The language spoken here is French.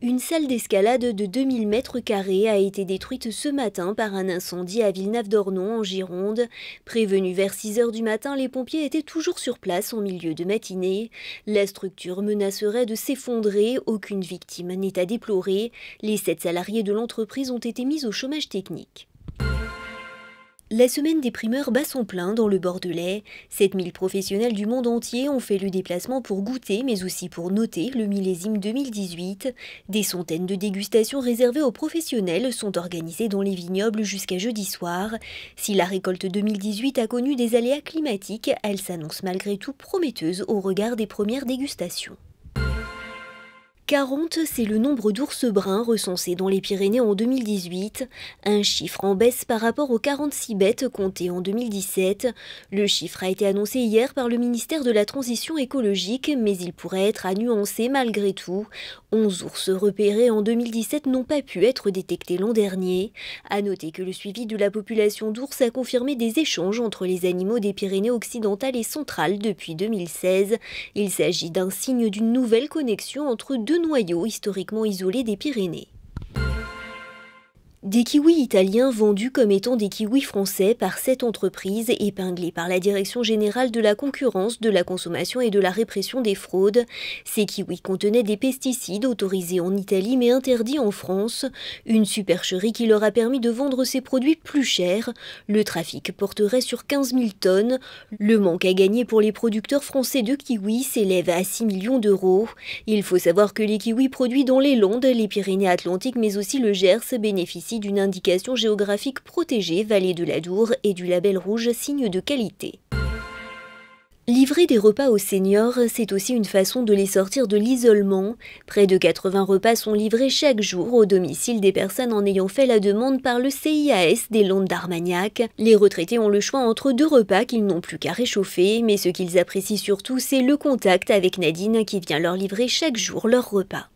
Une salle d'escalade de 2000 mètres carrés a été détruite ce matin par un incendie à Villenave-d'Ornon en Gironde. Prévenus vers 6 heures du matin, les pompiers étaient toujours sur place en milieu de matinée. La structure menacerait de s'effondrer, aucune victime n'est à déplorer. Les 7 salariés de l'entreprise ont été mis au chômage technique. La semaine des primeurs bat son plein dans le Bordelais. 7000 professionnels du monde entier ont fait le déplacement pour goûter, mais aussi pour noter le millésime 2018. Des centaines de dégustations réservées aux professionnels sont organisées dans les vignobles jusqu'à jeudi soir. Si la récolte 2018 a connu des aléas climatiques, elle s'annonce malgré tout prometteuse au regard des premières dégustations. 40, c'est le nombre d'ours bruns recensés dans les Pyrénées en 2018, un chiffre en baisse par rapport aux 46 bêtes comptées en 2017. Le chiffre a été annoncé hier par le ministère de la Transition écologique, mais il pourrait être à nuancer malgré tout. 11 ours repérés en 2017 n'ont pas pu être détectés l'an dernier. À noter que le suivi de la population d'ours a confirmé des échanges entre les animaux des Pyrénées occidentales et centrales depuis 2016. Il s'agit d'un signe d'une nouvelle connexion entre deux noyaux historiquement isolés des Pyrénées. Des kiwis italiens vendus comme étant des kiwis français par cette entreprise épinglée par la Direction générale de la concurrence, de la consommation et de la répression des fraudes. Ces kiwis contenaient des pesticides autorisés en Italie mais interdits en France. Une supercherie qui leur a permis de vendre ces produits plus chers. Le trafic porterait sur 15 000 tonnes. Le manque à gagner pour les producteurs français de kiwis s'élève à 6 millions d'euros. Il faut savoir que les kiwis produits dans les Landes, les Pyrénées-Atlantiques mais aussi le Gers bénéficient d'une indication géographique protégée, vallée de l'Adour, et du label rouge signe de qualité. Livrer des repas aux seniors, c'est aussi une façon de les sortir de l'isolement. Près de 80 repas sont livrés chaque jour au domicile des personnes en ayant fait la demande par le CIAS des Landes d'Armagnac. Les retraités ont le choix entre 2 repas qu'ils n'ont plus qu'à réchauffer, mais ce qu'ils apprécient surtout, c'est le contact avec Nadine qui vient leur livrer chaque jour leur repas.